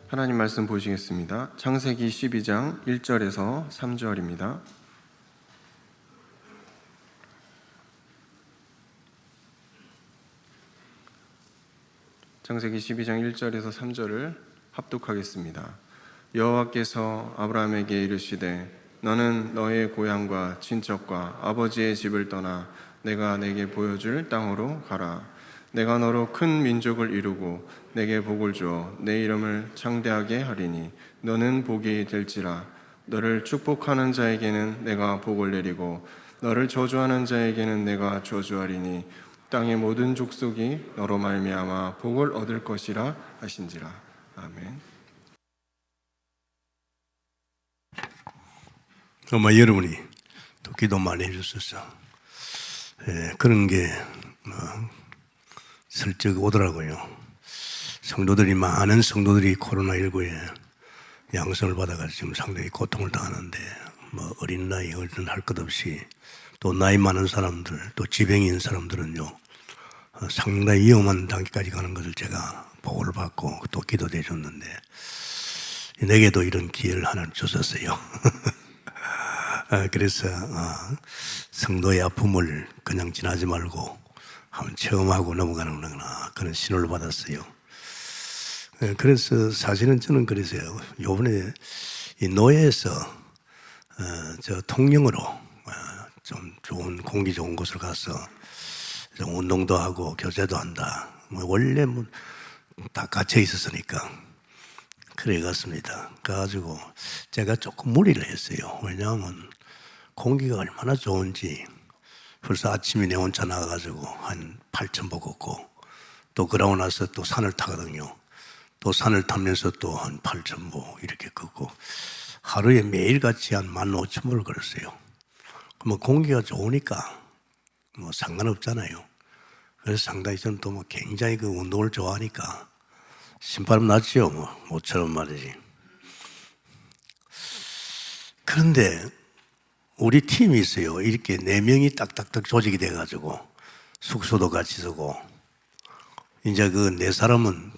하나님 말씀 보시겠습니다. 창세기 12장 1절에서 3절입니다. 창세기 12장 1절에서 3절을 합독하겠습니다. 여호와께서 아브라함에게 이르시되 너는 너의 고향과 친척과 아버지의 집을 떠나 내가 내게 보여줄 땅으로 가라. 내가 너로 큰 민족을 이루고 내게 복을 주어 내 이름을 창대하게 하리니 너는 복이 될지라. 너를 축복하는 자에게는 내가 복을 내리고 너를 저주하는 자에게는 내가 저주하리니 땅의 모든 족속이 너로 말미암아 복을 얻을 것이라 하신지라. 아멘. 정말 여러분이 또 기도 많이 해주셔서 그런 게 슬쩍 오더라고요. 많은 성도들이 코로나19에 양성을 받아가지고 지금 상당히 고통을 당하는데 어린 나이 어른 할 것 없이 또 나이 많은 사람들 또 지병인 사람들은요 상당히 위험한 단계까지 가는 것을 제가 보고를 받고 또 기도해 줬는데 내게도 이런 기회를 하나 주셨어요. 그래서 성도의 아픔을 그냥 지나지 말고 한번 체험하고 넘어가는 그런 신호를 받았어요. 그래서 사실은 저는 그랬어요. 요번에 이 노예에서 저 통영으로 좀 좋은 공기 좋은 곳을 가서 좀 운동도 하고 교제도 한다. 원래 다 갇혀 있었으니까 그래 갔습니다. 그래가지고 제가 조금 무리를 했어요. 왜냐하면 공기가 얼마나 좋은지 벌써 아침에 내 혼자 나가가지고 한 8,000보 걷고 또 그러고 나서 또 산을 타거든요. 또 산을 타면서 또 한 8,000보 이렇게 걷고 하루에 매일같이 한 15,000보를 걸었어요. 공기가 좋으니까 상관없잖아요. 그래서 상당히 저는 또 굉장히 그 운동을 좋아하니까 신바람 났지요. 모처럼 말이지. 그런데 우리 팀이 있어요. 이렇게 4명이 딱딱딱 조직이 돼가지고 숙소도 같이 쓰고 이제 그 4사람은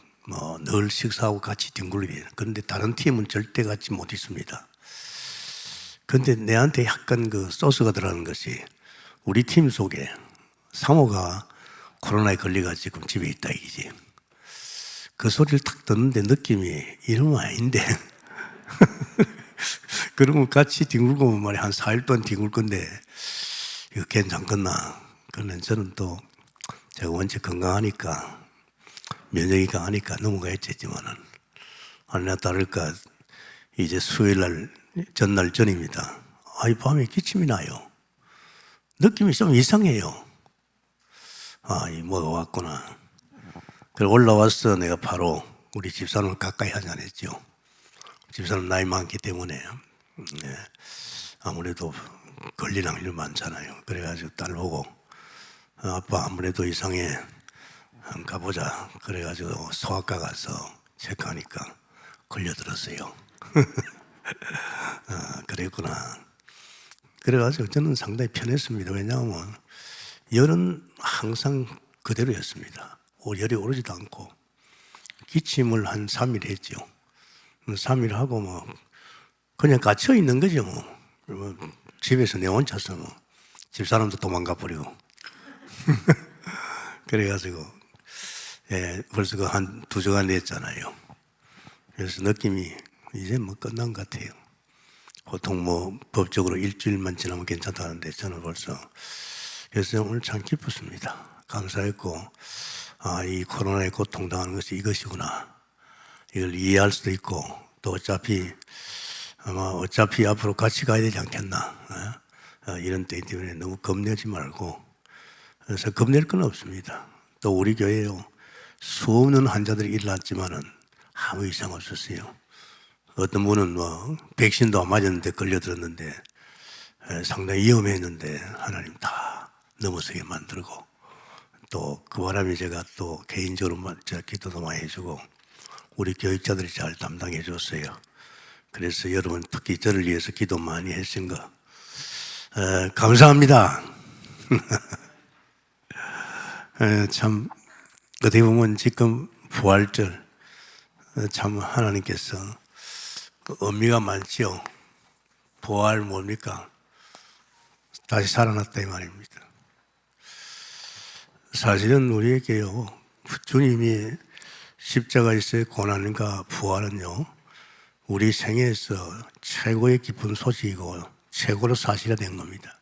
늘 식사하고 같이 뒹굴게 돼요. 그런데 다른 팀은 절대 같이 못 있습니다. 그런데 내한테 약간 그 소스가 들어가는 것이 우리 팀 속에 사모가 코로나에 걸려가지고 지금 집에 있다 이기지. 그 소리를 탁 듣는데 느낌이 이러면 아닌데 그러면 같이 뒹굴고 말이야 한 4일 동안 뒹굴 건데 이거 괜찮겠나. 그러면 저는 또 제가 원체 건강하니까 면역이 강하니까 넘어가야지 했지만은 아니나 다를까 이제 수요일날 전날 전입니다. 이 밤에 기침이 나요. 느낌이 좀 이상해요. 이 뭐가 왔구나. 그래서 올라와서 내가 바로 우리 집사람을 가까이 하지 않았죠. 집사람 나이 많기 때문에 아무래도 걸릴 확률이 많잖아요. 그래가지고 딸 보고 아빠 아무래도 이상해 한번 가보자. 그래가지고 소아과 가서 체크하니까 걸려들었어요. 그랬구나. 그래가지고 저는 상당히 편했습니다. 왜냐하면 열은 항상 그대로였습니다. 열이 오르지도 않고 기침을 한 3일 했죠. 3일 하고 그냥 갇혀 있는 거죠. 집에서 내 혼자서 집사람도 도망가 버리고 그래가지고 벌써 한 2주간 됐잖아요. 그래서 느낌이 이제 끝난 것 같아요. 보통 법적으로 일주일만 지나면 괜찮다는데 저는 벌써 그래서 오늘 참 기뻤습니다. 감사했고 이 코로나에 고통당하는 것이 이것이구나. 이걸 이해할 수도 있고 또 어차피 앞으로 같이 가야 되지 않겠나. 이런 때이기 때문에 너무 겁내지 말고 그래서 겁낼 건 없습니다. 또 우리 교회에요 수없는 환자들이 일어났지만은 아무 이상 없었어요. 어떤 분은 백신도 안 맞았는데 걸려들었는데 상당히 위험했는데 하나님 다 넘어서게 만들고 또 그 바람에 제가 또 개인적으로 제가 기도도 많이 해주고 우리 교육자들이 잘 담당해 줬어요. 그래서 여러분 특히 저를 위해서 기도 많이 해주신 거 감사합니다. 참 어떻게 보면 지금 부활절 참 하나님께서 그 의미가 많지요. 부활 뭡니까? 다시 살아났다 이 말입니다. 사실은 우리에게요, 주님이 십자가에서의 고난과 부활은요, 우리 생애에서 최고의 기쁜 소식이고 최고로 사실이 된 겁니다.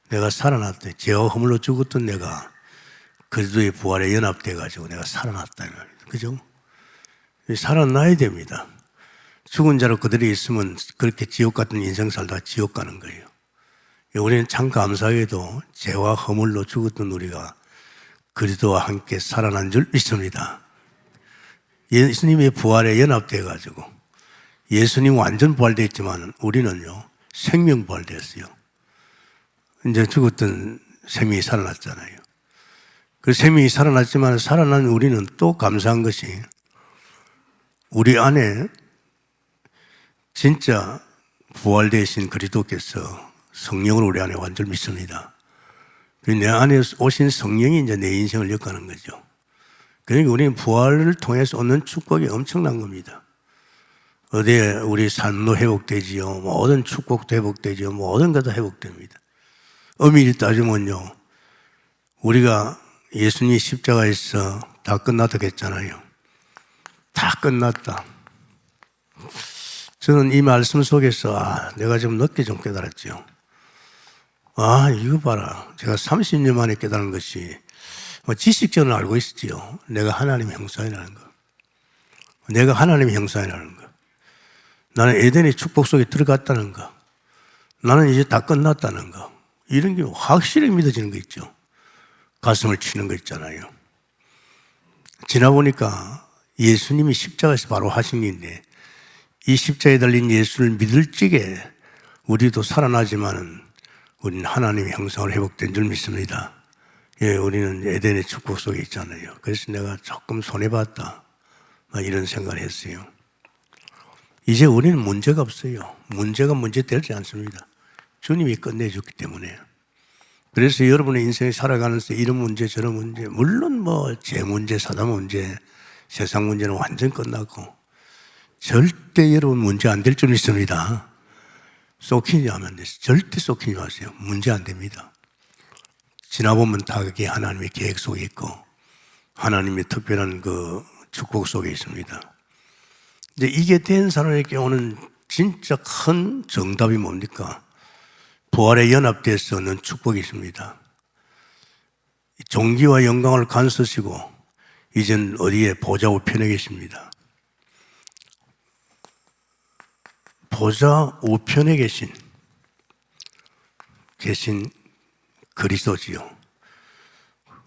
내가 살아났대. 죄와 허물로 죽었던 내가 그리스도의 부활에 연합돼 가지고 내가 살아났다 이 말입니다. 그죠? 살아나야 됩니다. 죽은 자로 그들이 있으면 그렇게 지옥 같은 인생 살다가 지옥 가는 거예요. 우리는 참 감사하게도 죄와 허물로 죽었던 우리가 그리스도와 함께 살아난 줄 믿습니다. 예수님의 부활에 연합되어 가지고 예수님 완전 부활되어 있지만 우리는요 생명 부활되었어요. 이제 죽었던 생명이 살아났잖아요. 그 생명이 살아났지만 살아난 우리는 또 감사한 것이 우리 안에 진짜 부활되신 그리스도께서 성령을 우리 안에 완전 믿습니다. 내 안에 오신 성령이 이제 내 인생을 엮어가는 거죠. 그러니까 우리는 부활을 통해서 얻는 축복이 엄청난 겁니다. 어디에 우리 삶도 회복되지요. 모든 축복도 회복되지요. 모든 것도 회복됩니다. 엄밀히 따지면요. 우리가 예수님이 십자가에서 다 끝났다고 했잖아요. 다 끝났다. 저는 이 말씀 속에서 내가 좀 늦게 좀 깨달았죠. 이거 봐라. 제가 30년 만에 깨달은 것이 지식적으로 알고 있었지요. 내가 하나님의 형상이라는 거. 내가 하나님의 형상이라는 거. 나는 에덴의 축복 속에 들어갔다는 거. 나는 이제 다 끝났다는 거. 이런 게 확실히 믿어지는 거 있죠. 가슴을 치는 거 있잖아요. 지나보니까 예수님이 십자가에서 바로 하신 일인데 이 십자가에 달린 예수를 믿을 적에 우리도 살아나지만은 우리는 하나님의 형상으로 회복된 줄 믿습니다. 예, 우리는 에덴의 축복 속에 있잖아요. 그래서 내가 조금 손해봤다. 이런 생각을 했어요. 이제 우리는 문제가 없어요. 문제가 문제되지 않습니다. 주님이 끝내줬기 때문에. 그래서 여러분의 인생에 살아가면서 이런 문제 저런 문제 물론 제 문제 사다 문제 세상 문제는 완전 끝나고 절대 여러분 문제 안 될 줄 믿습니다. 쏟기지 하면 안 돼요. 절대 쏟기지 마세요. 문제 안 됩니다. 지나보면 다 그게 하나님의 계획 속에 있고 하나님의 특별한 그 축복 속에 있습니다. 이제 이게 된 사람에게 오는 진짜 큰 정답이 뭡니까? 부활에 연합돼서 얻는 축복이 있습니다. 존귀와 영광을 간수시고 이젠 어디에 보좌 우편에 계십니다. 보좌 우편에 계신 그리스도지요.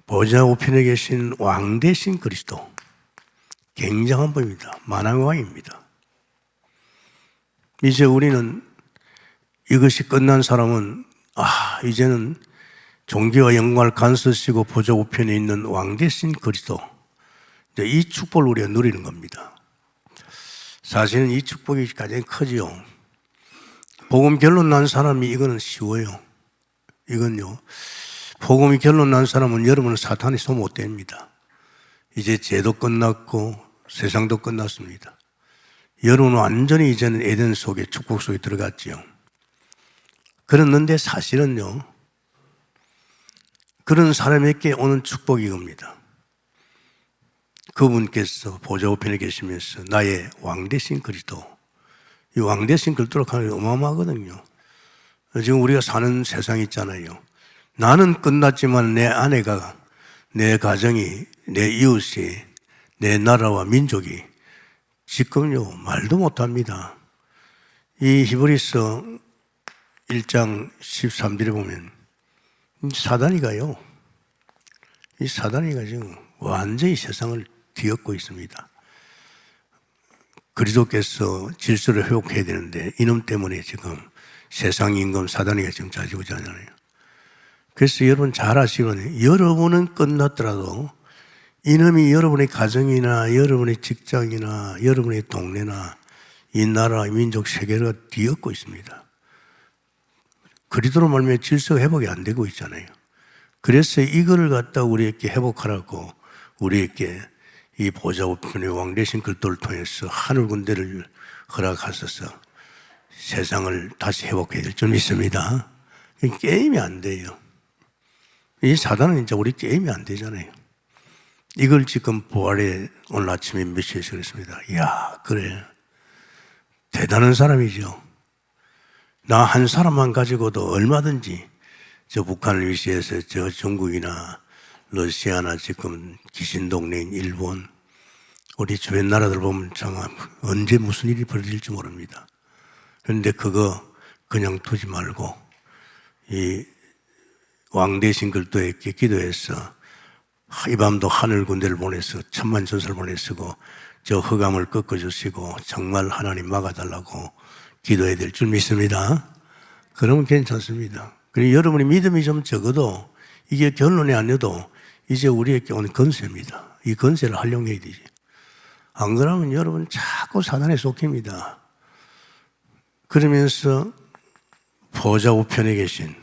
보좌 우편에 계신 왕 대신 그리스도. 굉장한 분입니다. 만왕왕입니다. 이제 우리는 이것이 끝난 사람은 이제는 존귀와 영광을 간수시고 보좌 우편에 있는 왕 대신 그리스도. 이제 이 축복을 우리가 누리는 겁니다. 사실은 이 축복이 가장 크지요. 복음 결론 난 사람이 이거는 쉬워요. 이건요. 복음이 결론 난 사람은 여러분은 사탄이 손 못 댑니다. 이제 죄도 끝났고 세상도 끝났습니다. 여러분은 완전히 이제는 에덴 속에 축복 속에 들어갔지요. 그랬는데 사실은요. 그런 사람에게 오는 축복이 이겁니다. 그분께서 보좌 우편에 계시면서 나의 왕 대신 그리스도. 이 왕 대신 그리스도로 하는 게 어마어마하거든요. 지금 우리가 사는 세상이 있잖아요. 나는 끝났지만 내 아내가, 내 가정이, 내 이웃이, 내 나라와 민족이 지금요 말도 못합니다. 이 히브리서 1장 13절에 보면 사단이가요. 이 사단이가 지금 완전히 세상을 뒤엎고 있습니다. 그리스도께서 질서를 회복해야 되는데 이놈 때문에 지금 세상 임금 사단이가 지금 좌지우지하잖아요. 그래서 여러분 잘 아시면 여러분은 끝났더라도 이놈이 여러분의 가정이나 여러분의 직장이나 여러분의 동네나 이 나라, 민족, 세계를 뒤엎고 있습니다. 그리스도로 말미암아 질서가 회복이 안 되고 있잖아요. 그래서 이거를 갖다 우리에게 회복하라고 우리에게 이 보좌 우편의 왕 되신 그리스도를 통해서 하늘 군대를 허락하셔서 세상을 다시 회복해야 될 줄 믿습니다. 게임이 안 돼요. 이 사단은 이제 우리 게임이 안 되잖아요. 이걸 지금 부활에 오늘 아침에 메시지에서 그랬습니다. 이야, 그래. 대단한 사람이죠. 나 한 사람만 가지고도 얼마든지 저 북한을 위시해서 저 중국이나 러시아나 지금 귀신동네인 일본, 우리 주변 나라들 보면 참 언제 무슨 일이 벌어질지 모릅니다. 그런데 그거 그냥 두지 말고 이 왕 대신 그리스도에게 기도해서 이 밤도 하늘 군대를 보내서 천만 전사를 보내시고 저 흑암을 꺾어주시고 정말 하나님 막아달라고 기도해야 될 줄 믿습니다. 그러면 괜찮습니다. 그리고 여러분이 믿음이 좀 적어도 이게 결론이 아니어도 이제 우리에게 온 건세입니다. 이 건세를 활용해야 되지. 안 그러면 여러분 자꾸 사단에 속힙니다. 그러면서 보좌 우편에 계신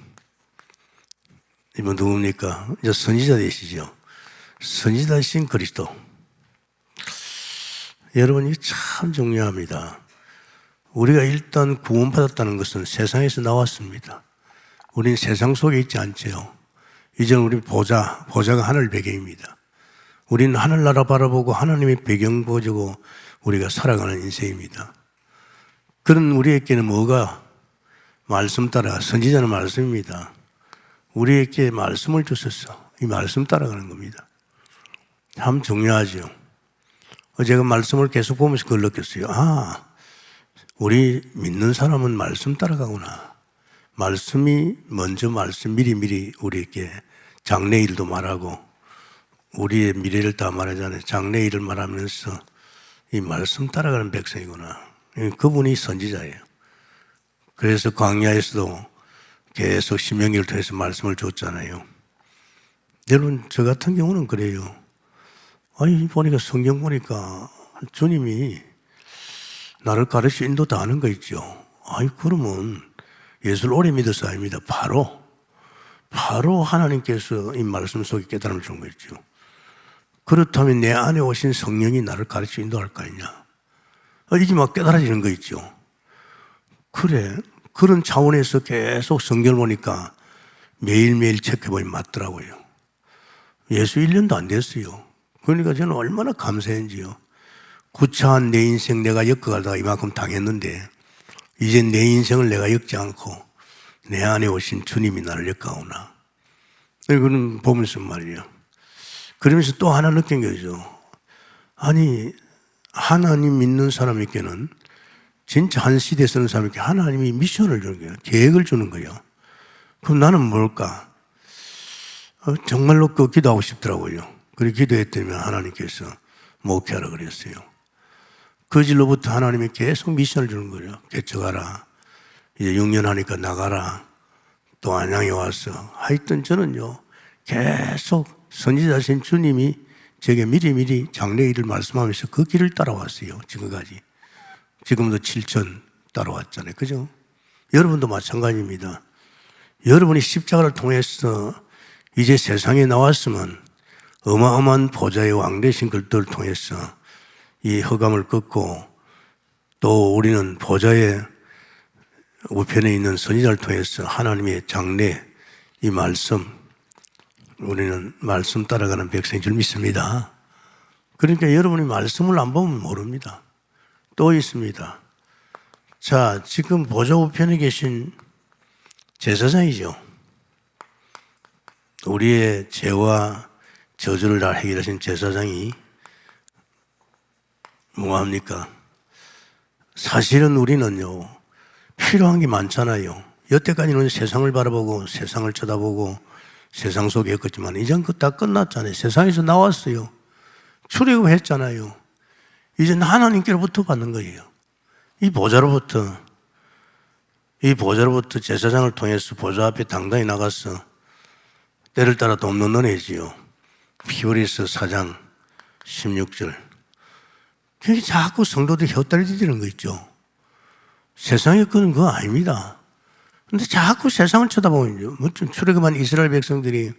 이분 누굽니까? 이제 선지자 되시죠. 선지자 되신 그리스도. 여러분 이게 참 중요합니다. 우리가 일단 구원받았다는 것은 세상에서 나왔습니다. 우리는 세상 속에 있지 않죠. 이제는 우리 보좌가 하늘 배경입니다. 우리는 하늘나라 바라보고 하나님의 배경 보고 우리가 살아가는 인생입니다. 그런 우리에게는 뭐가 말씀 따라 선지자는 말씀입니다. 우리에게 말씀을 주셨어. 이 말씀 따라가는 겁니다. 참 중요하죠. 제가 말씀을 계속 보면서 그걸 느꼈어요. 아, 우리 믿는 사람은 말씀 따라가구나. 말씀이 먼저 미리 우리에게 장래일도 말하고 우리의 미래를 다 말하잖아요. 장래일을 말하면서 이 말씀 따라가는 백성이구나. 그분이 선지자예요. 그래서 광야에서도 계속 신명기를 통해서 말씀을 줬잖아요. 여러분 저 같은 경우는 그래요. 아니 보니까 성경 보니까 주님이 나를 가르쳐 인도 다 하는 거 있죠. 아이 그러면 예수를 오래 믿어서 아닙니다. 바로 하나님께서 이 말씀 속에 깨달음을 준 거 있죠. 그렇다면 내 안에 오신 성령이 나를 가르쳐 인도할 거 아니냐. 이게 막 깨달아지는 거 있죠. 그래. 그런 차원에서 계속 성경을 보니까 매일매일 체크해보니 맞더라고요. 예수 1년도 안 됐어요. 그러니까 저는 얼마나 감사한지요. 구차한 내 인생 내가 엮어가다가 이만큼 당했는데 이제 내 인생을 내가 엮지 않고 내 안에 오신 주님이 나를 엮어오나. 그런 보면서 말이에요. 그러면서 또 하나 느낀 거죠. 아니 하나님 믿는 사람에게는 진짜 한 시대에 서는 사람에게 하나님이 미션을 주는 거예요. 계획을 주는 거예요. 그럼 나는 뭘까? 정말로 그 기도하고 싶더라고요. 그렇게 기도했더니 하나님께서 목회하라 그랬어요. 그 질로부터 하나님이 계속 미션을 주는 거예요. 개척하라. 이제 6년 하니까 나가라. 또 안양에 와서. 하여튼 저는요, 계속 선지자신 주님이 제게 미리미리 장래일을 말씀하면서 그 길을 따라왔어요. 지금까지. 지금도 7천 따라왔잖아요. 그죠? 여러분도 마찬가지입니다. 여러분이 십자가를 통해서 이제 세상에 나왔으면 어마어마한 보좌의 왕 되신 그리스도를 통해서 이 흑암을 꺾고 또 우리는 보좌의 우편에 있는 선지자를 통해서 하나님의 장래 이 말씀 우리는 말씀 따라가는 백성인 줄 믿습니다. 그러니까 여러분이 말씀을 안 보면 모릅니다. 또 있습니다. 자, 지금 보좌 우편에 계신 제사장이죠. 우리의 죄와 저주를 다 해결하신 제사장이 뭐합니까? 사실은 우리는요, 필요한 게 많잖아요. 여태까지는 세상을 바라보고 세상을 쳐다보고 세상 속에 있었지만 이젠 그거 다 끝났잖아요. 세상에서 나왔어요. 출애굽했잖아요. 이제는 하나님께로부터 받는 거예요. 이 보좌로부터 제사장을 통해서 보좌 앞에 당당히 나가서 때를 따라 돕는 은혜지요. 히브리서 4장 16절. 그게 자꾸 성도들이 혀다리 뒤지는 거 있죠. 세상에 그건 그거 아닙니다. 근데 자꾸 세상을 쳐다보면요. 무슨 출애굽한 이스라엘 백성들이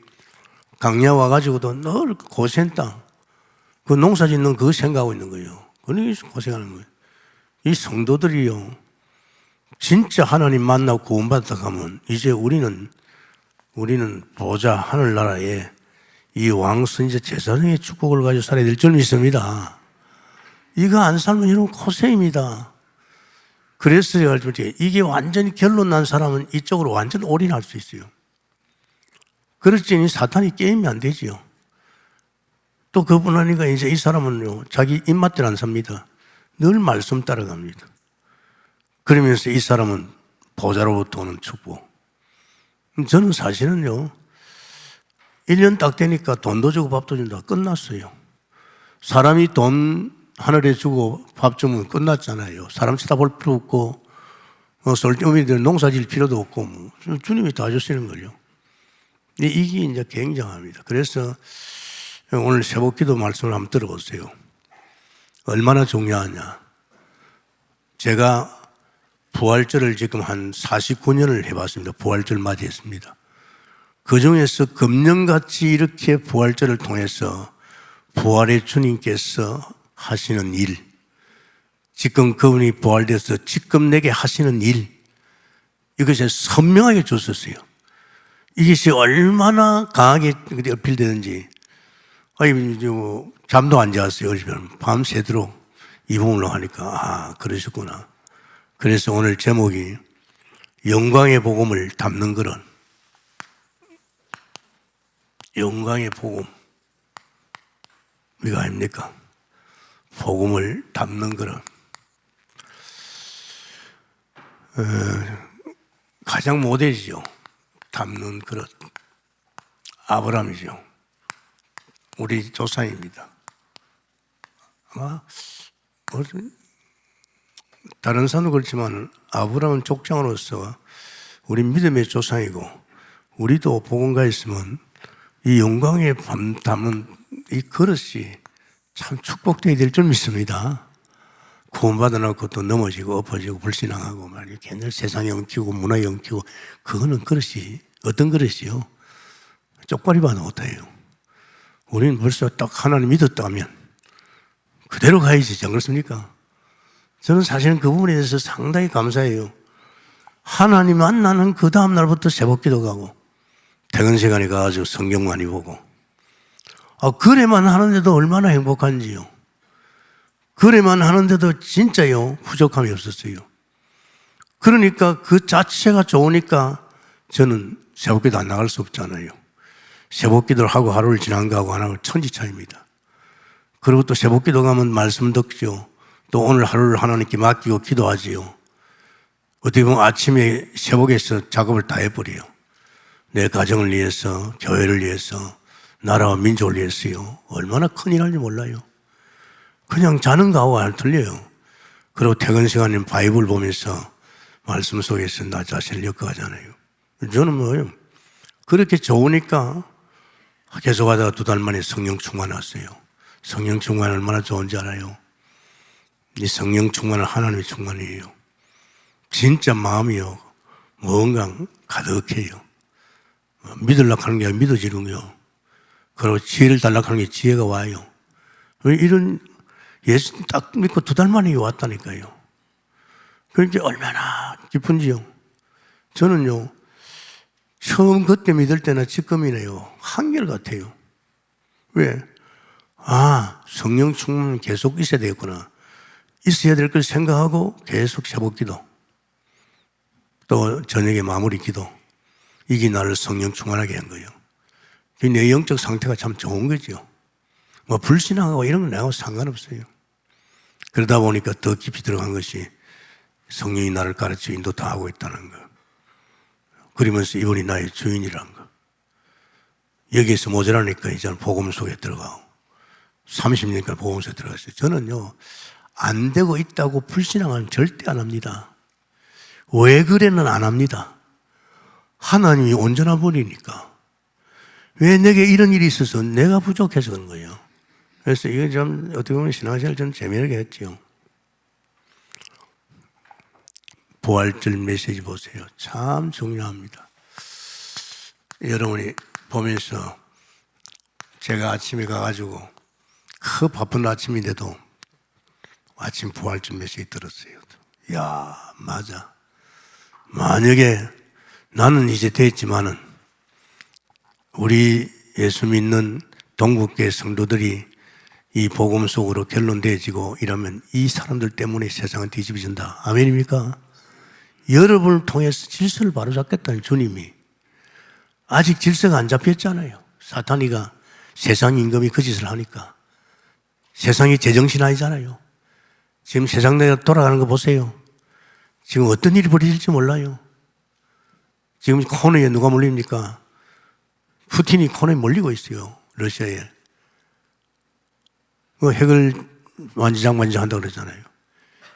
광야 와가지고도 늘 고센 땅, 그 농사 짓는 그거 생각하고 있는 거예요. 그러니까 고생하는 거예요. 이 성도들이요, 진짜 하나님 만나고 구원받다 가면 이제 우리는 보좌 하늘나라에 이 왕선제 제사장의 축복을 가지고 살아야 될 줄 믿습니다. 이거 안 살면 이런 고생입니다. 그래서 제가 이게 완전히 결론 난 사람은 이쪽으로 완전 올인할 수 있어요. 그렇지 사탄이 게임이 안 되지요. 또 그분 하니까 이제 이 사람은요, 자기 입맛대로 안 삽니다. 늘 말씀 따라갑니다. 그러면서 이 사람은 보좌로부터 오는 축복. 저는 사실은요, 1년 딱 되니까 돈도 주고 밥도 준다. 끝났어요. 사람이 돈 하늘에 주고 밥 주면 끝났잖아요. 사람 쳐다볼 필요 없고, 쓸데없는 농사 질 필요도 없고, 주님이 다 주시는 걸요. 이게 이제 굉장합니다. 그래서 오늘 새벽 기도 말씀을 한번 들어보세요. 얼마나 중요하냐. 제가 부활절을 지금 한 49년을 해봤습니다. 부활절 맞이했습니다. 그 중에서 금년같이 이렇게 부활절을 통해서 부활의 주님께서 하시는 일, 지금 그분이 부활돼서 지금 내게 하시는 일, 이것이 선명하게 줬었어요. 이것이 얼마나 강하게 어필되는지, 잠도 안 잤어요. 밤새도록 이 부분으로 하니까, 그러셨구나. 그래서 오늘 제목이 영광의 복음을 담는 그런, 영광의 복음. 이거 아닙니까? 복음을 담는 그런. 가장 모델이죠. 담는 그릇. 아브라함이죠. 우리 조상입니다. 아마 다른 사람은 그렇지만 아브라함은 족장으로서 우리 믿음의 조상이고, 우리도 복음가 있으면 이 영광에 담은 이 그릇이 참 축복되어야 될 줄 믿습니다. 구원받아놓고 또 넘어지고 엎어지고 불신앙하고 말이야. 옛날 세상에 엉키고 문화에 엉키고, 그거는 그릇이 어떤 그릇이요? 쪽발이만 못해요. 우리는 벌써 딱 하나님 믿었다면 그대로 가야지, 안 그렇습니까? 저는 사실은 그 부분에 대해서 상당히 감사해요. 하나님 만나는 그 다음 날부터 새벽 기도 가고, 퇴근 시간에 가가지고 성경 많이 보고, 그래만 하는데도 얼마나 행복한지요. 그래만 하는데도 진짜요, 부족함이 없었어요. 그러니까 그 자체가 좋으니까 저는 새벽 기도 안 나갈 수 없잖아요. 새벽 기도를 하고 하루를 지난 거하고 안 하고 천지차이입니다. 그리고 또 새벽 기도 가면 말씀 듣죠. 또 오늘 하루를 하나님께 맡기고 기도하지요. 어떻게 보면 아침에 새벽에서 작업을 다 해버려요. 내 가정을 위해서, 교회를 위해서, 나라와 민족을 위해서요. 얼마나 큰일 할지 몰라요. 그냥 자는 거하고 안 틀려요. 그리고 퇴근 시간에 바이블 보면서 말씀 속에서 나 자신을 엮어가잖아요. 저는 뭐예요? 그렇게 좋으니까 계속 하다가 2달 만에 성령 충만 왔어요. 성령 충만 얼마나 좋은지 알아요? 이 성령 충만은 하나님의 충만이에요. 진짜 마음이요, 뭔가 가득해요. 믿으려고 하는 게 믿어지는 거요. 그리고 지혜를 달라고 하는 게 지혜가 와요. 이런 예수 딱 믿고 2달 만에 왔다니까요. 그게 얼마나 기쁜지요. 저는요, 처음 그때 믿을 때나 지금이네요, 한결같아요. 왜? 성령 충만은 계속 있어야 되겠구나. 있어야 될 걸 생각하고 계속 새벽 기도, 또 저녁에 마무리 기도, 이게 나를 성령 충만하게 한 거예요. 내 영적 상태가 참 좋은 거죠. 뭐 불신앙하고 이런 건 나하고 상관없어요. 그러다 보니까 더 깊이 들어간 것이 성령이 나를 가르쳐 인도 다 하고 있다는 거. 그러면서 이분이 나의 주인이라는 거. 여기에서 모자라니까 이제는 복음 속에 들어가고, 30년간 복음 속에 들어갔어요. 저는요, 안 되고 있다고 불신앙은 절대 안 합니다. 왜 그래는 안 합니다. 하나님이 온전한 분이니까. 왜 내게 이런 일이 있어서 내가 부족해서 그런 거예요. 그래서 이게 좀 어떻게 보면 신앙생활 좀 재미있게 했죠. 부활절 메시지 보세요. 참 중요합니다. 여러분이 보면서 제가 아침에 가가지고 그 바쁜 아침인데도 아침 부활절 메시지 들었어요. 야, 맞아. 만약에 나는 이제 됐지만은 우리 예수 믿는 동국계 성도들이 이 복음 속으로 결론되어지고 이러면 이 사람들 때문에 세상은 뒤집어진다. 아멘입니까? 여러분을 통해서 질서를 바로잡겠다는 주님이 아직 질서가 안 잡혔잖아요. 사탄이가 세상 임금이 그 짓을 하니까 세상이 제정신 아니잖아요. 지금 세상 내가 돌아가는 거 보세요. 지금 어떤 일이 벌어질지 몰라요. 지금 코너에 누가 몰립니까? 푸틴이 코너에 몰리고 있어요. 러시아에. 핵을 만지작만지작한다고 그러잖아요.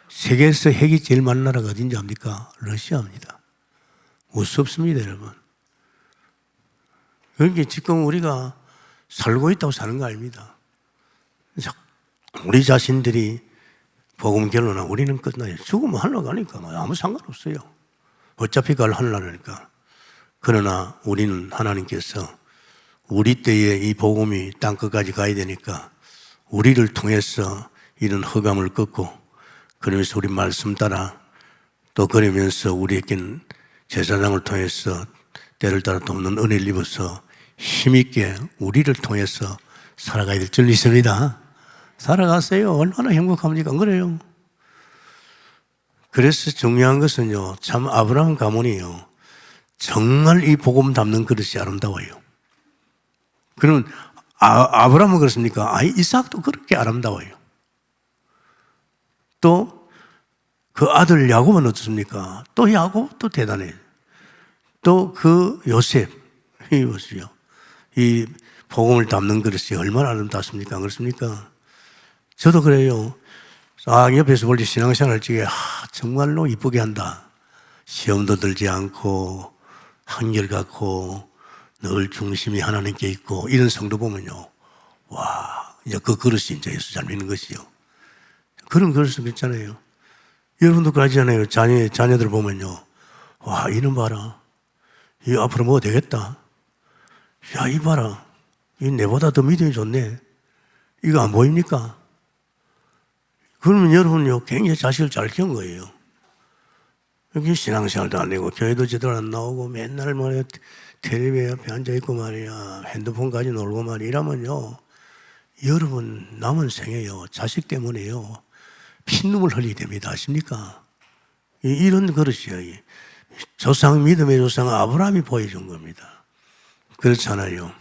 세계에서 핵이 제일 많은 나라가 어딘지 압니까? 러시아입니다. 무섭습니다, 여러분. 그러니까 지금 우리가 살고 있다고 사는 거 아닙니다. 우리 자신들이 복음 결론하고 우리는 끝나요. 죽으면 하늘로 가니까 아무 상관없어요. 어차피 갈 하늘나라니까. 그러나 우리는 하나님께서 우리 때에 이 복음이 땅끝까지 가야 되니까 우리를 통해서 이런 허감을 꺾고 그러면서 우리 말씀 따라 또 그러면서 우리에게는 제사장을 통해서 때를 따라 돕는 은혜를 입어서 힘있게 우리를 통해서 살아가야 될 줄이 있습니다. 살아가세요. 얼마나 행복합니까? 안 그래요? 그래서 중요한 것은요, 참 아브라함 가문이요, 정말 이 복음 담는 그릇이 아름다워요. 그러면 아브라함은 그렇습니까? 이삭도 그렇게 아름다워요. 또 그 아들 야곱은 어떻습니까? 또 야곱도 대단해요. 또 그 요셉, 이 보세요. 이 복음을 담는 그릇이 얼마나 아름답습니까? 안 그렇습니까? 저도 그래요. 옆에서 볼 때 신앙생활 중에 정말로 이쁘게 한다. 시험도 들지 않고 한결같고 늘 중심이 하나님께 있고 이런 성도 보면요, 와, 이제 그 그릇이 이제 예수 잘 믿는 것이요. 그런 그릇을 있잖아요. 여러분도 그러잖아요. 자녀들 보면요, 와, 이놈 봐라. 이 앞으로 뭐 되겠다. 야, 이 봐라. 이 내보다 더 믿음이 좋네. 이거 안 보입니까? 그러면 여러분요, 굉장히 자식을 잘 키운 거예요. 여기 신앙생활도 안 되고, 교회도 제대로 안 나오고, 맨날 말이야, 텔레비에 옆에 앉아있고 말이야, 핸드폰 가지고 놀고 말이야, 이러면요, 여러분 남은 생에요, 자식 때문에요, 피눈물 흘리게 됩니다. 아십니까? 이런 그릇이에요. 조상, 믿음의 조상 아브라함이 보여준 겁니다. 그렇잖아요.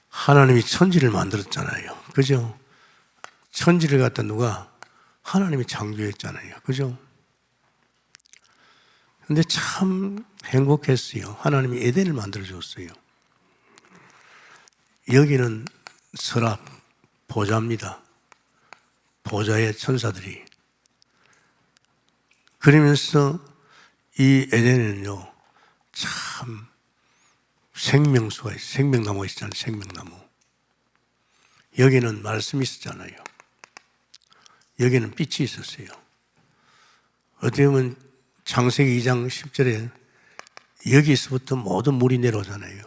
하나님이 천지를 만들었잖아요. 그죠? 천지를 갖다 누가? 하나님이 창조했잖아요. 그죠? 근데 참 행복했어요. 하나님이 에덴을 만들어줬어요. 여기는 서랍, 보좌입니다. 보좌의 천사들이. 그러면서 이 에덴에는요, 참 생명수가 있어요. 생명나무가 있잖아요. 생명나무. 여기는 말씀이 있었잖아요. 여기는 빛이 있었어요. 어떻게 보면 창세기 2장 10절에 여기서부터 모든 물이 내려오잖아요.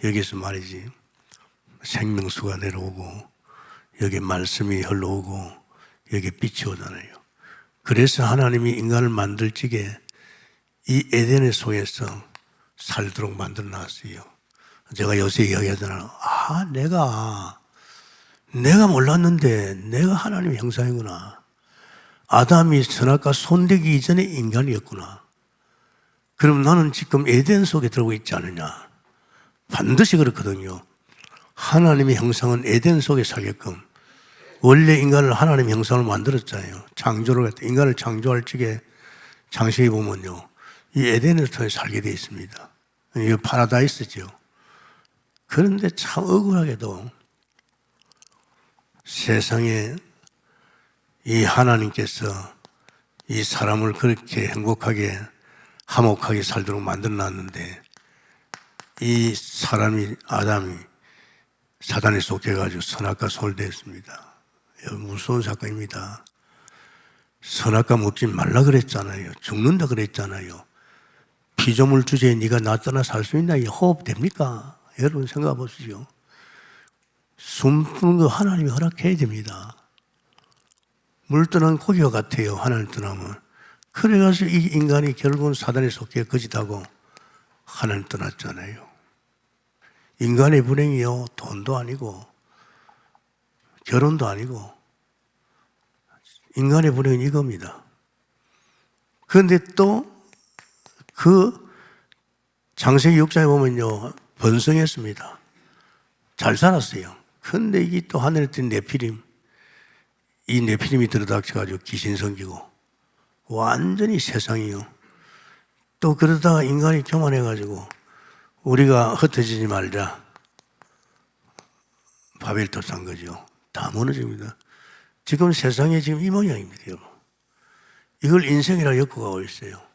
여기서 말이지, 생명수가 내려오고 여기 말씀이 흘러오고 여기 빛이 오잖아요. 그래서 하나님이 인간을 만들 적에 이 에덴의 속에서 살도록 만들어 놨어요. 제가 요새 이야기하잖아요. 내가 몰랐는데 내가 하나님의 형상이구나. 아담이 선악과 손대기 이전에 인간이었구나. 그럼 나는 지금 에덴 속에 들어오고 있지 않느냐. 반드시 그렇거든요. 하나님의 형상은 에덴 속에 살게끔 원래 인간을 하나님의 형상으로 만들었잖아요. 창조를 했다. 인간을 창조할 적에 창세기 보면요, 이 에덴을 통해 살게 되어 있습니다. 이게 파라다이스죠. 그런데 참 억울하게도 세상에 이 하나님께서 이 사람을 그렇게 행복하게 화목하게 살도록 만들어 놨는데 이 사람이, 아담이 사단에 속해가지고 선악과 손을 댔습니다. 무서운 사건입니다. 선악과 먹지 말라 그랬잖아요. 죽는다 그랬잖아요. 피조물 주제에 네가 나 떠나 살 수 있나? 호흡 됩니까? 여러분 생각해 보시죠. 숨는 거 하나님이 허락해야 됩니다. 물 떠난 고기와 같아요. 하나님 떠나면. 그래가지고 이 인간이 결국은 사단에 속해 거짓하고 하나님 떠났잖아요. 인간의 불행이요, 돈도 아니고 결혼도 아니고 인간의 불행은 이겁니다. 그런데 또 그 창세기 6장에 보면요, 번성했습니다. 잘 살았어요. 그런데 이게 또 하늘에 뜬 네피림, 이 네피림이 들어닥쳐가지고 귀신 섬기고 완전히 세상이요. 또 그러다가 인간이 교만해가지고 우리가 흩어지지 말자, 바벨탑 산 거죠. 다 무너집니다. 지금 세상에 지금 이 모양입니다, 여러분. 이걸 인생이라 엮어가고 있어요.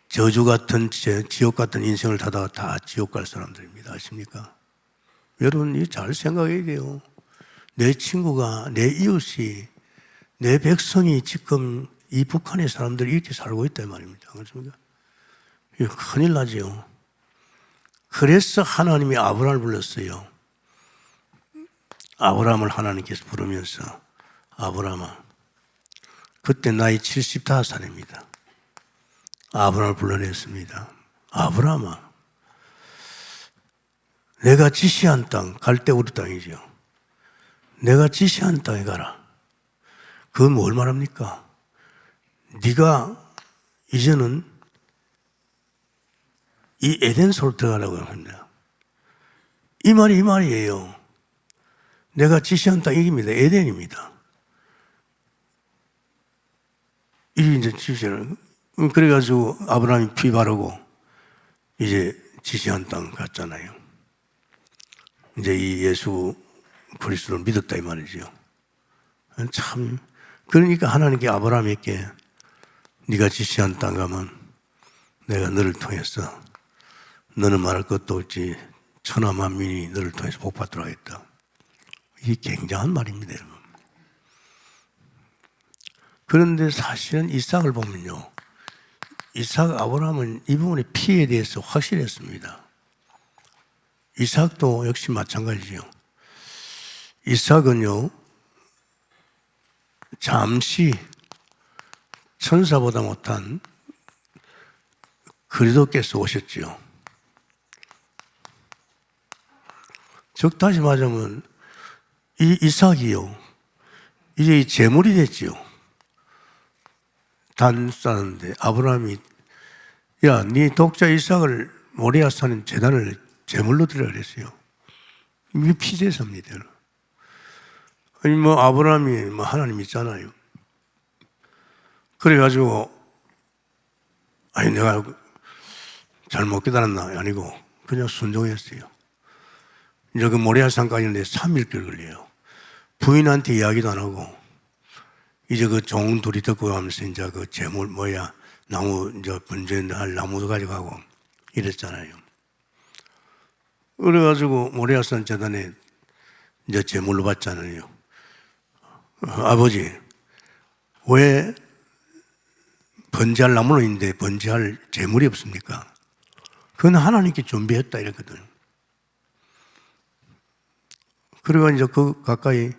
저주 같은, 지옥 같은 인생을 타다가 다 지옥 갈 사람들입니다. 아십니까? 여러분, 이거 잘 생각해야 돼요. 내 친구가, 내 이웃이, 내 백성이 지금 이 북한의 사람들이 이렇게 살고 있단 말입니다. 그렇습니까? 이거 큰일 나죠. 그래서 하나님이 아브라함을 불렀어요. 아브라함을 하나님께서 부르면서, 아브라함아, 그때 나이 75살입니다. 아브라함을 불러냈습니다. 아브라함아, 내가 지시한 땅, 갈대우르 땅이죠. 내가 지시한 땅에 가라. 그건 뭘 말합니까? 네가 이제는 이 에덴소로 들어가라고 합니다. 이 말이에요. 내가 지시한 땅 이깁니다. 에덴입니다. 이 이제 지시를 그래가지고 아브라함이 피 바르고 이제 지시한 땅 갔잖아요. 이제 이 예수 그리스도를 믿었다 이 말이죠. 참 그러니까 하나님께 아브라함에게 네가 지시한 땅 가면 내가 너를 통해서 너는 말할 것도 없지 천하 만민이 너를 통해서 복받도록 하겠다. 이게 굉장한 말입니다, 여러분. 그런데 사실은 이삭을 보면요, 이삭, 아브라함은 이 부분의 피에 대해서 확실했습니다. 이삭도 역시 마찬가지죠. 이삭은요, 잠시 천사보다 못한 그리스도께서 오셨지요. 즉 다시 말하면 이 이삭이요, 이제 제물이 됐지요. 단쌌는데 아브라함이 야, 네 독자 이삭을 모리아 사는 제단을 제물로 드리라 그랬어요. 이게 피제사입니다. 아니 뭐 아브라함이 뭐 하나님 있잖아요. 그래가지고 아니 내가 잘못 깨달았나 아니고 그냥 순종했어요. 이제 그 모리아산까지 있는데 3일길 걸려요. 부인한테 이야기도 안 하고 이제 그 종 둘이 듣고 가면서 이제 그 재물 나무 이제 번제할 나무도 가져가고 이랬잖아요. 그래가지고 모리아산 재단에 이제 제물로 받잖아요. 아버지, 왜 번제할 나무는 있는데 번제할 제물이 없습니까? 그건 하나님께 준비했다 이랬거든. 그래가 이제 그 가까이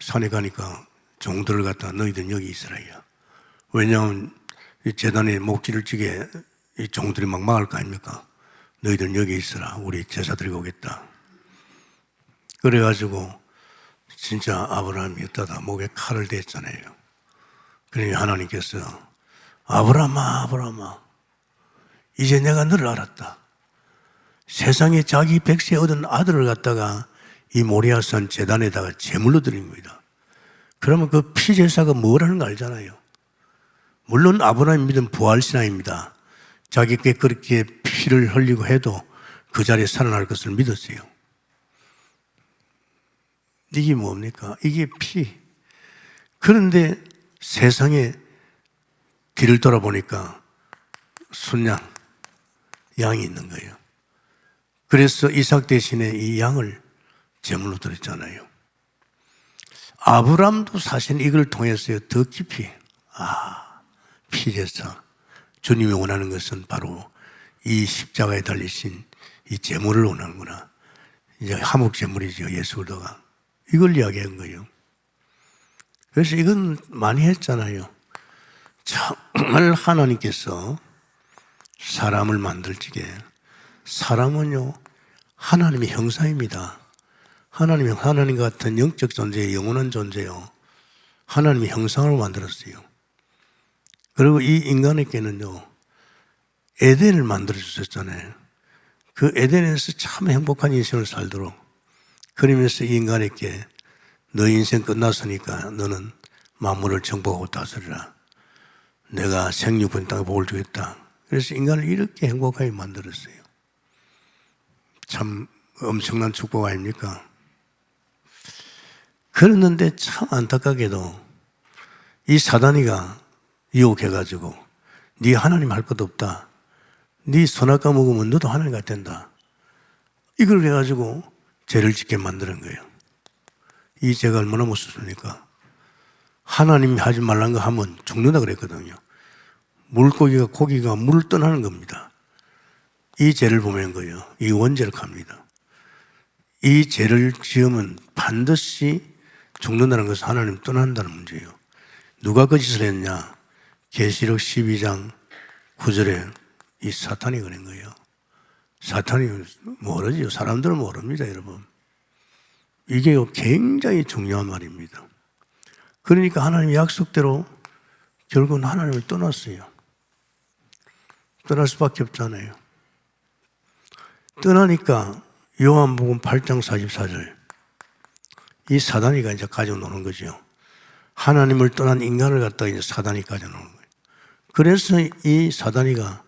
산에 가니까 종들을 갖다 너희들 여기 있으라. 왜냐하면 이 재단에 목지를 찌게 이 종들이 막 막을 거 아닙니까? 너희들 여기 있으라. 우리 제사 드리고 오겠다. 그래가지고 진짜 아브라함이 어떠다 목에 칼을 댔잖아요. 그러니 하나님께서 아브라함아, 아브라함아, 이제 내가 너를 알았다. 세상에 자기 백세 얻은 아들을 갖다가 이 모리아산 제단에다가 제물로 드린 겁니다. 그러면 그 피제사가 뭐라는 거 알잖아요. 물론 아브라함이 믿은 부활신앙입니다. 자기께 그렇게 피를 흘리고 해도 그 자리에 살아날 것을 믿었어요. 이게 뭡니까? 이게 피. 그런데 세상에 뒤를 돌아보니까 순양, 양이 있는 거예요. 그래서 이삭 대신에 이 양을 제물로 드렸잖아요. 아브람도 사실 이걸 통해서 더 깊이 피제사 주님이 원하는 것은 바로 이 십자가에 달리신 이 제물을 원하는구나. 이제 화목제물이죠. 예수 그리스도가. 이걸 이야기한 거예요. 그래서 이건 많이 했잖아요. 정말 하나님께서 사람을 만들 적에 사람은요 하나님의 형상입니다. 하나님 같은 영적 존재, 영원한 존재요. 하나님의 형상으로 만들었어요. 그리고 이 인간에게는요 에덴을 만들어 주셨잖아요. 그 에덴에서 참 행복한 인생을 살도록 그러면서 이 인간에게 너 인생 끝났으니까 너는 만물을 정복하고 다스리라. 내가 생육분 땅에 복을 주겠다. 그래서 인간을 이렇게 행복하게 만들었어요. 참 엄청난 축복 아닙니까? 그랬는데 참 안타깝게도 이 사단이가 유혹해가지고 네 하나님 할 것도 없다. 네 선악과 먹으면 너도 하나님 같 된다. 이걸 해가지고 죄를 짓게 만드는 거예요. 이 죄가 얼마나 무섭습니까? 하나님이 하지 말란 거 하면 죽는다 그랬거든요. 고기가 물을 떠나는 겁니다. 이 죄를 보면 거예요. 이 원죄를 갑니다. 이 죄를 지으면 반드시 죽는다는 것은 하나님 떠난다는 문제예요. 누가 그 짓을 했냐? 계시록 12장 9절에 이 사탄이 그런 거예요. 사탄이 모르지요. 사람들은 모릅니다, 여러분. 이게 굉장히 중요한 말입니다. 그러니까 하나님의 약속대로 결국은 하나님을 떠났어요. 떠날 수밖에 없잖아요. 떠나니까 요한복음 8장 44절 이 사단이가 이제 가지고 노는 거죠. 하나님을 떠난 인간을 갖다가 이제 사단이 가져노는 거예요. 그래서 이 사단이가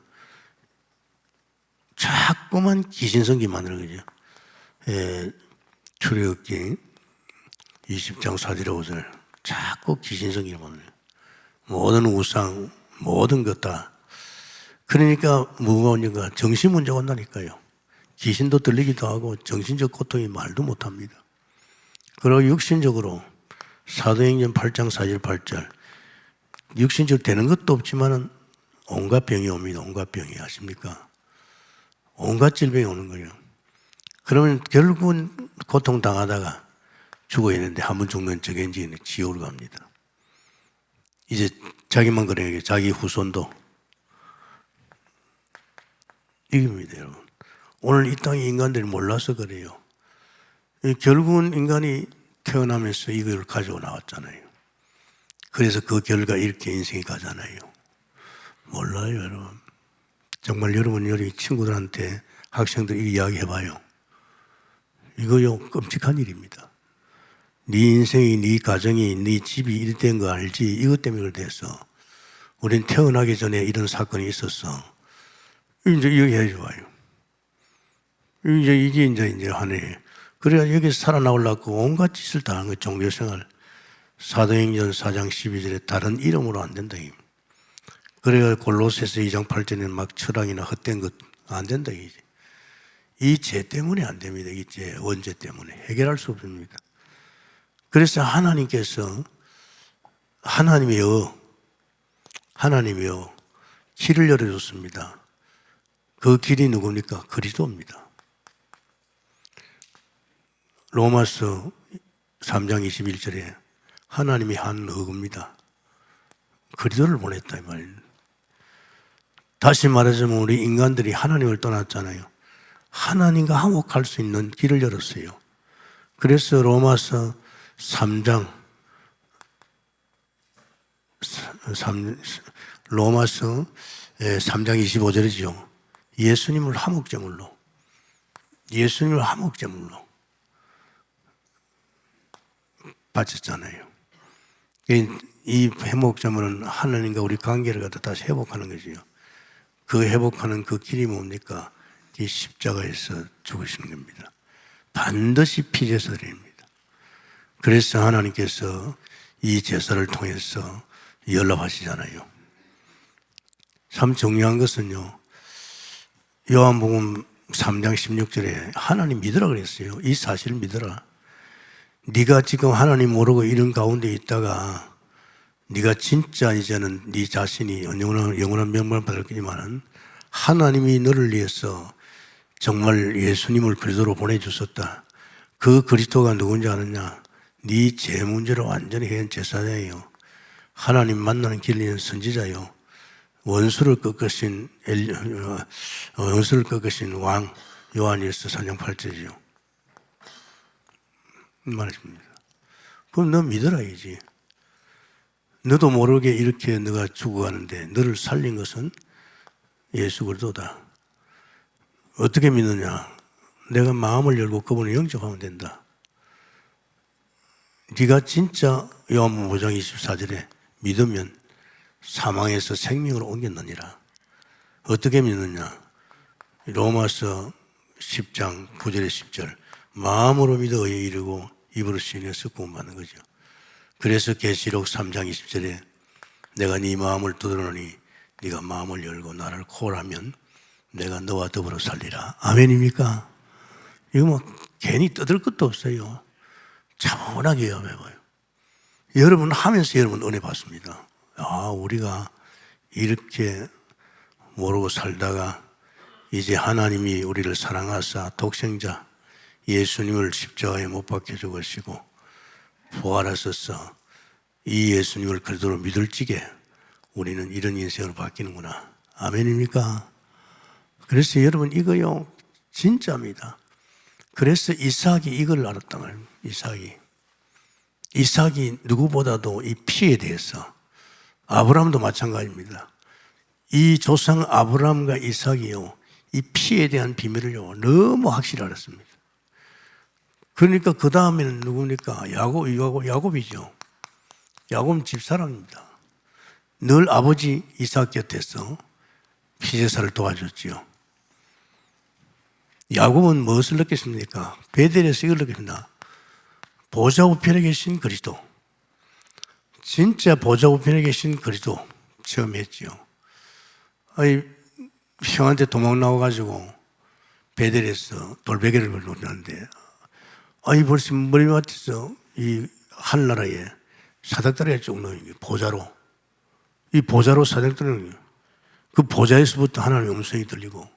자꾸만 귀신성기 만드는 거죠. 출애굽기 20장 4절에 5절 자꾸 귀신성기를 만들어요. 모든 우상, 모든 것 다. 그러니까 뭐가 오니까 정신 문제가 온다니까요. 귀신도 들리기도 하고 정신적 고통이 말도 못합니다. 그리고 육신적으로 사도행전 8장 4절 8절 육신적으로 되는 것도 없지만은 온갖 병이 옵니다. 온갖 병이 아십니까? 온갖 질병이 오는 거예요. 그러면 결국은 고통당하다가 죽어야 되는데 한 번 죽는 저게 이제 지옥으로 갑니다. 이제 자기만 그래요. 자기 후손도 이깁니다, 여러분. 오늘 이 땅의 인간들이 몰라서 그래요. 결국은 인간이 태어나면서 이걸 가지고 나왔잖아요. 그래서 그 결과 이렇게 인생이 가잖아요. 몰라요, 여러분. 정말 여러분, 우리 친구들한테 학생들 이야기해봐요. 이거요, 끔찍한 일입니다. 네 인생이, 네 가정이, 네 집이 이렇게 된 거 알지? 이것 때문에 그래서 우린 태어나기 전에 이런 사건이 있었어. 이제 이야기해 봐요. 이게 하네. 그래야 여기서 살아나오려고 온갖 짓을 다 하는 거예요. 종교생활. 사도행전 4장 12절에 다른 이름으로 안 된다. 그래야 골로새서 2장 8절에 막 철학이나 헛된 것 안 된다. 이 죄 때문에 안 됩니다. 이 죄, 원죄 때문에. 해결할 수 없습니다. 그래서 하나님께서 하나님이요 길을 열어줬습니다. 그 길이 누굽니까? 그리스도입니다. 로마서 3장 21절에 하나님이 한 의구입니다. 그리스도를 보냈다 이 말이에요. 다시 말하자면 우리 인간들이 하나님을 떠났잖아요. 하나님과 화목할 수 있는 길을 열었어요. 그래서 로마서 3장 25절이죠. 예수님을 화목제물로 바쳤잖아요. 이 회복제물은 하나님과 우리 관계를 갖다 다시 회복하는 거지요. 그 회복하는 그 길이 뭡니까? 이 십자가에서 죽으시는 겁니다. 반드시 피제사 드립니다. 그래서 하나님께서 이 제사를 통해서 연락하시잖아요. 참 중요한 것은요, 요한복음 3장 16절에 하나님 믿으라 그랬어요. 이 사실을 믿어라. 네가 지금 하나님 모르고 이런 가운데 있다가 네가 진짜 이제는 네 자신이 영원한 명망을 받을 거지만은 하나님이 너를 위해서 정말 예수님을 그리스도로 보내주셨다. 그 그리스도가 누군지 아느냐? 네 죄 문제를 완전히 해결 제사장이요. 하나님 만나는 길리는 선지자요. 원수를 꺾으신 왕 요한일서 4장 8절이요. 말했습니다. 그럼 너 믿어라야지. 너도 모르게 이렇게 너가 죽어가는데 너를 살린 것은 예수 그리스도다. 어떻게 믿느냐? 내가 마음을 열고 그분을 영접하면 된다. 네가 진짜 요한복음 5장 24절에 믿으면 사망에서 생명으로 옮겼느니라. 어떻게 믿느냐? 로마서 10장 9절에 10절 마음으로 믿어 의에 이르고 입으로 시인해서 구원받는 거죠. 그래서 계시록 3장 20절에 내가 네 마음을 두드러니 네가 마음을 열고 나를 코라면 내가 너와 더불어 살리라. 아멘입니까? 이거 뭐 괜히 떠들 것도 없어요. 차분하게 해봐요. 여러분 하면서 여러분 은혜 받습니다. 아, 우리가 이렇게 모르고 살다가 이제 하나님이 우리를 사랑하사 독생자 예수님을 십자가에 못 박혀 죽으시고 부활하셔서 이 예수님을 그리스도로 믿을 적에 우리는 이런 인생으로 바뀌는구나. 아멘입니까? 그래서 여러분 이거요 진짜입니다. 그래서 이삭이 이걸 알았단 말이에요. 이삭이 누구보다도 이 피에 대해서, 아브라함도 마찬가지입니다. 이 조상 아브라함과 이삭이요 이 피에 대한 비밀을요 너무 확실히 알았습니다. 그러니까 그 다음에는 누굽니까? 야곱이죠. 야곱은 집사람입니다. 늘 아버지 이삭 곁에서 피제사를 도와줬지요. 야곱은 무엇을 느꼈습니까? 베델에서 이걸 느꼈습니다. 보좌 우편에 계신 그리스도. 진짜 보좌 우편에 계신 그리스도 처음 했지요. 아니, 형한테 도망 나와가지고 베델에서 돌베개를 놓는데, 아니, 벌써 머리맡에서 이 하늘나라에 사닥다리가 쭉 놓인 게 보좌로. 이 보좌로 사닥다리는 그 보좌에서부터 하나님의 음성이 들리고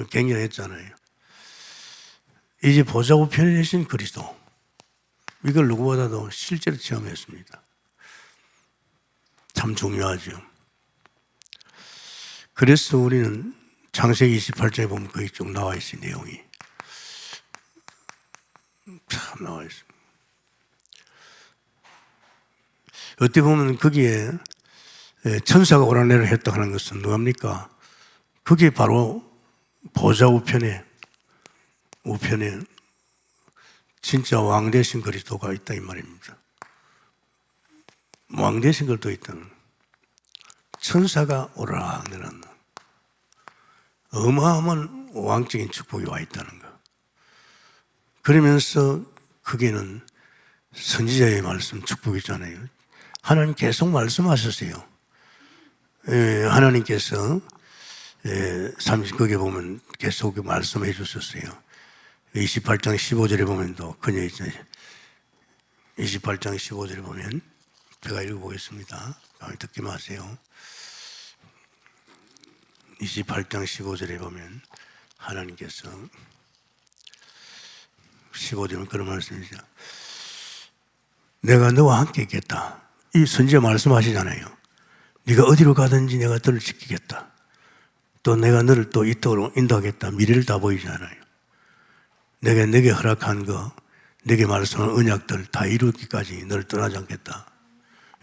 굉장했잖아요. 이제 보좌 우편에 계신 그리스도. 이걸 누구보다도 실제로 체험했습니다. 참 중요하죠. 그래서 우리는 창세기 28장에 보면 거기 쭉 나와 있어요, 내용이. 참 나와 있습니다. 어떻게 보면 거기에 천사가 오라내를 했다 하는 것은 누굽니까? 그게 바로 보좌 우편에 진짜 왕 대신 그리스도가 있다 이 말입니다. 왕 대신 그리스도 있다는 천사가 오라내는 어마어마한 왕적인 축복이 와 있다는 것. 그러면서 거기는 선지자의 말씀 축복이잖아요. 하나님 계속 말씀하셨어요. 하나님께서 30극에 보면 계속 말씀해 주셨어요. 28장 15절에 보면 또 그녀 있잖아요. 28장 15절에 보면 제가 읽어보겠습니다. 듣기 마세요. 28장 15절에 보면 하나님께서 15절은 그런 말씀이죠. 내가 너와 함께 있겠다. 이 선지자 말씀하시잖아요. 네가 어디로 가든지 내가 너를 지키겠다. 또 내가 너를 또 이 떡으로 인도하겠다. 미래를 다 보이잖아요. 내가 네게 허락한 거, 네게 말씀한 언약들 다 이루기까지 너를 떠나지 않겠다.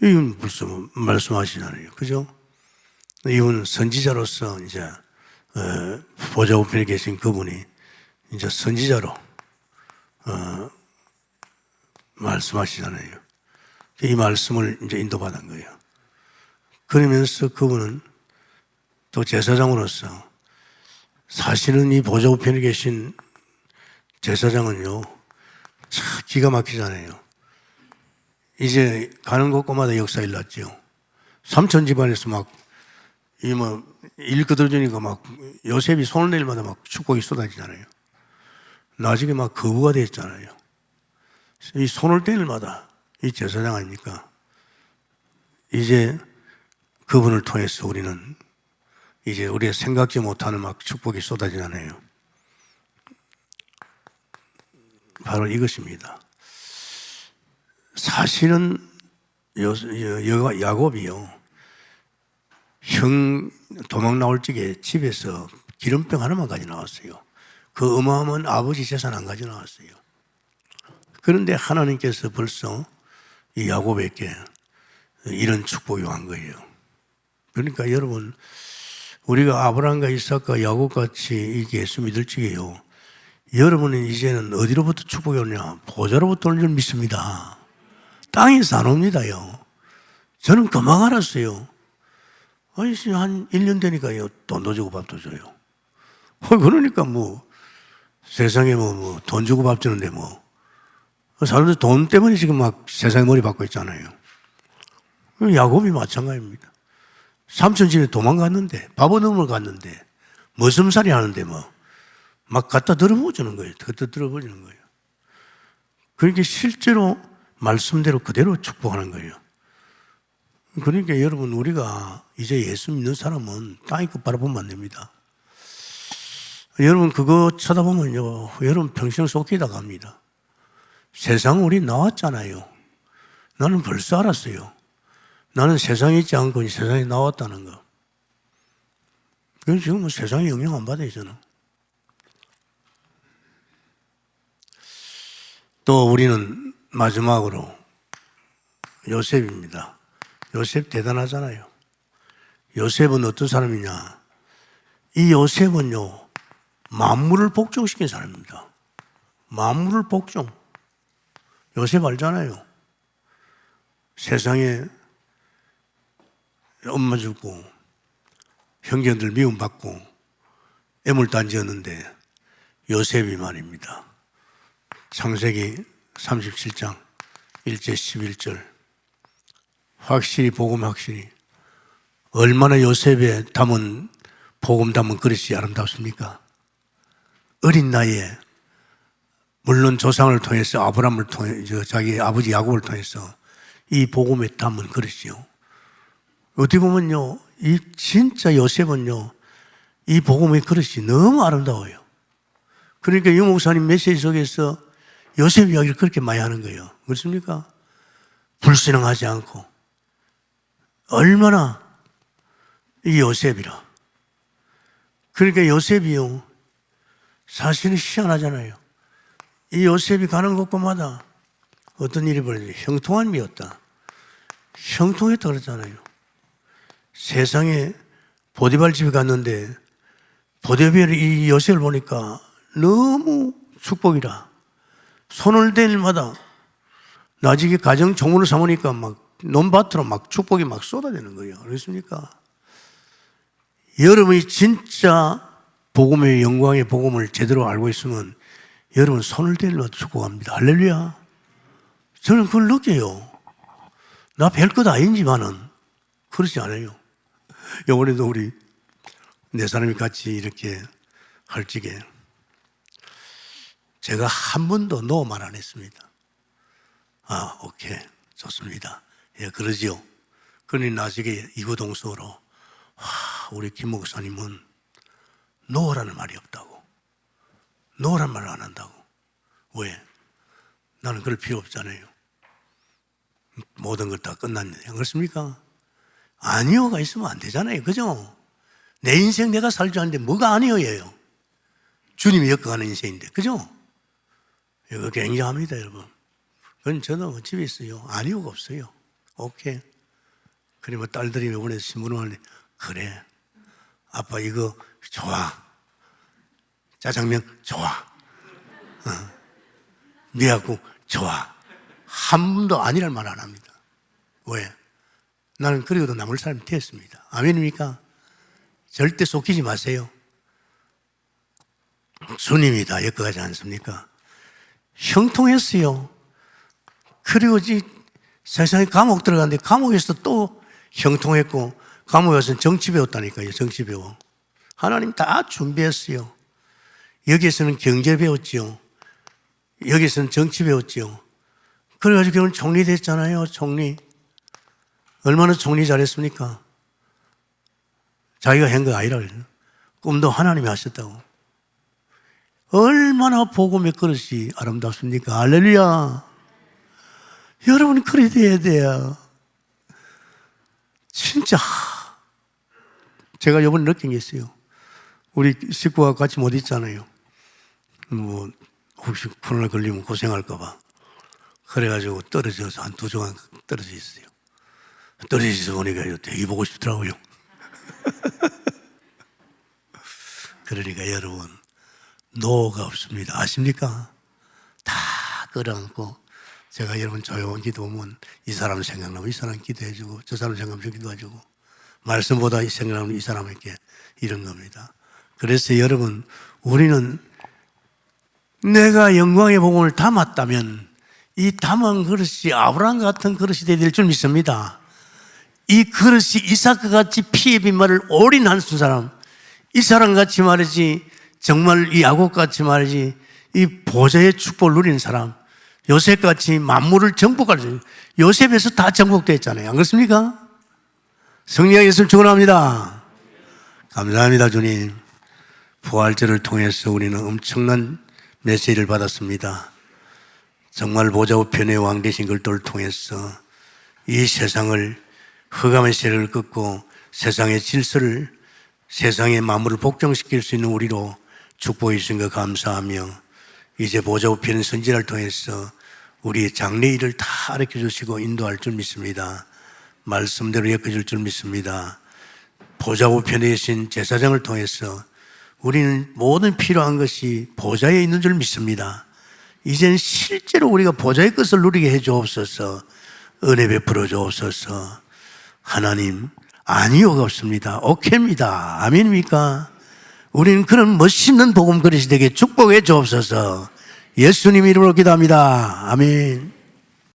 이건 무슨 말씀하시잖아요. 그죠? 이분 선지자로서 이제 보좌 우편에 계신 그분이 이제 선지자로 말씀하시잖아요. 이 말씀을 이제 인도받은 거예요. 그러면서 그분은 또 제사장으로서 사실은 이 보좌 우편에 계신 제사장은요, 참 기가 막히잖아요. 이제 가는 곳곳마다 역사 일났죠. 삼천 집안에서 막, 일 거들주니까 막 요셉이 손을 낼 마다 막 축복이 쏟아지잖아요. 나중에 막 거부가 됐잖아요. 이 손을 뗄 마다 이 제사장 아닙니까? 이제 그분을 통해서 우리는 이제 우리가 생각지 못하는 막 축복이 쏟아지잖아요. 바로 이것입니다. 사실은 야곱이요, 형 도망 나올 적에 집에서 기름병 하나만 가져 나왔어요. 그 어마어마한 아버지 재산 안 가져 나왔어요. 그런데 하나님께서 벌써 이 야곱에게 이런 축복이 온 거예요. 그러니까 여러분, 우리가 아브라함과 이삭과 야곱같이 예수 믿을 적에요, 여러분은 이제는 어디로부터 축복이 오냐? 보좌로부터 오는 줄 믿습니다. 땅에서 안 옵니다요. 저는 금방 알았어요. 아니, 한 1년 되니까요, 돈도 주고 밥도 줘요. 그러니까 세상에 돈 주고 밥 주는데 사람들 돈 때문에 지금 막 세상에 머리 박고 있잖아요. 야곱이 마찬가지입니다. 삼촌 집에 도망갔는데, 밥 얻으러 갔는데, 머슴살이 하는데 막 갖다 들어보주는 거예요. 갖다 들어보주는 거예요. 그러니까 실제로 말씀대로 그대로 축복하는 거예요. 그러니까 여러분, 우리가 이제 예수 믿는 사람은 땅의 끝 바라보면 안 됩니다. 여러분, 그거 쳐다보면요, 여러분 평생 쏟기다 갑니다. 세상 우리 나왔잖아요. 나는 벌써 알았어요. 나는 세상에 있지 않고 세상에 나왔다는 거. 그래서 지금 세상에 영향 안 받아요, 저는. 또 우리는 마지막으로 요셉입니다. 요셉 대단하잖아요. 요셉은 어떤 사람이냐? 이 요셉은요, 만물을 복종시킨 사람입니다. 만물을 복종. 요셉 알잖아요. 세상에 엄마 죽고 형제들 미움받고 애물단지였는데 요셉이 말입니다. 창세기 37장 1절 11절 확실히 복음, 확실히 얼마나 요셉에 담은 복음 담은 그릇이 아름답습니까? 어린 나이에, 물론 조상을 통해서 아브라함을 통해 자기 아버지 야곱을 통해서 이 복음에 담은 그릇이요. 어떻게 보면요, 이 진짜 요셉은요, 이 복음의 그릇이 너무 아름다워요. 그러니까 유 목사님 메시지 속에서 요셉 이야기를 그렇게 많이 하는 거예요. 그렇습니까? 불신앙하지 않고 얼마나 이 요셉이라. 그러니까 요셉이요, 사실은 희한하잖아요. 이 요셉이 가는 곳마다 어떤 일이 벌어져요? 형통한 미였다. 형통했다 그랬잖아요. 세상에 보디발 집에 갔는데 보디발이 이 요셉을 보니까 너무 축복이라. 손을 댈 일마다 나중에 가정 종문을 삼으니까 막 논밭으로 막 축복이 막 쏟아지는 거예요. 그렇습니까? 여러분이 진짜 복음의 영광의 복음을 제대로 알고 있으면 여러분 손을 댈 때 축복합니다. 할렐루야. 저는 그걸 느껴요. 나 별 것 아닌지만은 그렇지 않아요. 이번에도 우리 네 사람이 같이 이렇게 할 적에 제가 한 번도 노 말 안 했습니다. 아, 오케이, 좋습니다. 예, 그러지요. 그러니 나중에 이구동성으로 우리 김 목사님은 노라는 말이 없다고. 노란 말을 안 한다고. 왜? 나는 그럴 필요 없잖아요. 모든 걸 다 끝났는데. 안 그렇습니까? 아니요가 있으면 안 되잖아요. 그죠? 내 인생 내가 살 줄 아는데 뭐가 아니요예요. 주님이 엮어가는 인생인데. 그죠? 이거 굉장합니다, 여러분. 그건 저는 집에 있어요. 아니요가 없어요. 오케이. 그러면 딸들이 이번에 신문을 하는데, 그래. 아빠 이거 좋아. 짜장면 좋아. 미역국 좋아. 한 번도 아니란 말 안 합니다. 왜? 나는 그리고도 남을 사람이 되었습니다. 아멘입니까? 절대 속이지 마세요. 주님이 다 엮어가지 않습니까? 형통했어요. 그리고 세상에 감옥 들어갔는데 감옥에서 또 형통했고, 감옥에 가서 정치 배웠다니까요. 정치 배워. 하나님 다 준비했어요. 여기에서는 경제 배웠지요. 여기에서는 정치 배웠지요. 그래가지고 결국 총리 됐잖아요. 총리. 얼마나 총리 잘했습니까? 자기가 한 거 아니라 꿈도 하나님이 하셨다고. 얼마나 복음의 그릇이 아름답습니까? 할렐루야. 여러분 그래야 돼야 돼요. 진짜 제가 이번에 느낀 게 있어요. 우리 식구가 같이 못 있잖아요. 뭐 혹시 코로나 걸리면 고생할까 봐. 그래가지고 떨어져서 한 2주간 떨어져 있어요. 떨어져서 보니까 되게 보고 싶더라고요. 그러니까 여러분 노가 없습니다. 아십니까? 다 끌어안고 제가 여러분 조용히 기도하면 이 사람 생각나면 이 사람 기도해주고 저 사람 생각나면 기도해주고 말씀보다 이 생각나면 이 사람에게 이런 겁니다. 그래서 여러분 우리는 내가 영광의 복음을 담았다면 이 담은 그릇이 아브라함 같은 그릇이 될 줄 믿습니다. 이 그릇이 이삭과 같이 피의 빈말을 올인한 사람, 이 사람같이 말이지 정말 이 야곱같이 말이지 이 보좌의 축복을 누리는 사람, 요셉같이 만물을 정복할 수 있는 요셉에서 다 정복됐잖아요. 안 그렇습니까? 성령의 예수를 축원합니다. 감사합니다 주님. 부활절을 통해서 우리는 엄청난 메시지를 받았습니다. 정말 보좌 우편의 왕 되신 그리스도를 통해서 이 세상을 흑암의 세력을 끊고 세상의 질서를 세상의 만물을 복종시킬 수 있는 우리로 축복해 주신 것 감사하며 이제 보좌 우편의 선지자를 통해서 우리의 장래 일을 다 가르쳐 주시고 인도할 줄 믿습니다. 말씀대로 엮어줄 줄 믿습니다. 보좌 우편에 계신 제사장을 통해서 우리는 모든 필요한 것이 보좌에 있는 줄 믿습니다. 이제는 실제로 우리가 보좌의 것을 누리게 해 주옵소서. 은혜 베풀어 주옵소서. 하나님 아니요가 없습니다. 오케이입니다. 아멘입니까? 우리는 그런 멋있는 복음 그릇이 되게 축복해 주옵소서. 예수님 이름으로 기도합니다. 아멘.